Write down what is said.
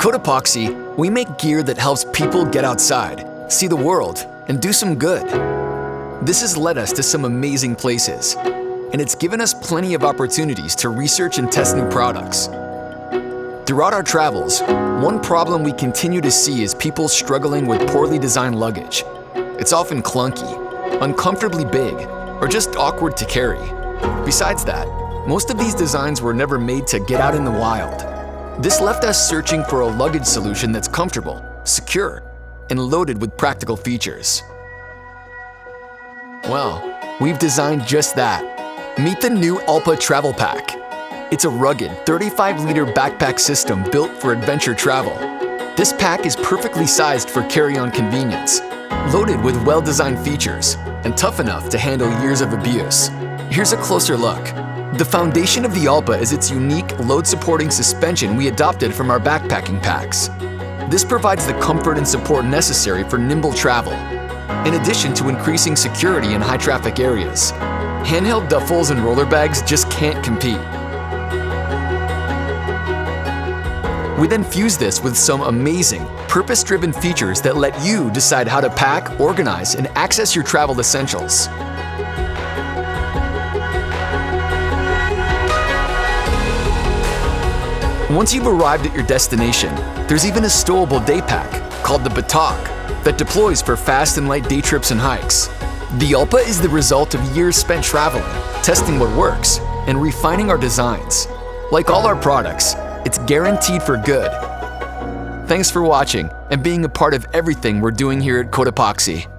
Cotopaxi, we make gear that helps people get outside, see the world, and do some good. This has led us to some amazing places, and it's given us plenty of opportunities to research and test new products. Throughout our travels, one problem we continue to see is people struggling with poorly designed luggage. It's often clunky, uncomfortably big, or just awkward to carry. Besides that, most of these designs were never made to get out in the wild. This left us searching for a luggage solution that's comfortable, secure, and loaded with practical features. Well, we've designed just that. Meet the new Allpa Travel Pack. It's a rugged 35-liter backpack system built for adventure travel. This pack is perfectly sized for carry-on convenience, loaded with well-designed features, and tough enough to handle years of abuse. Here's a closer look. The foundation of the Allpa is its unique load-supporting suspension we adopted from our backpacking packs. This provides the comfort and support necessary for nimble travel, in addition to increasing security in high-traffic areas. Handheld duffels and roller bags just can't compete. We then fuse this with some amazing, purpose-driven features that let you decide how to pack, organize, and access your travel essentials. Once you've arrived at your destination, there's even a stowable day pack called the Batak that deploys for fast and light day trips and hikes. The Allpa is the result of years spent traveling, testing what works, and refining our designs. Like all our products, it's guaranteed for good. Thanks for watching and being a part of everything we're doing here at Cotopaxi.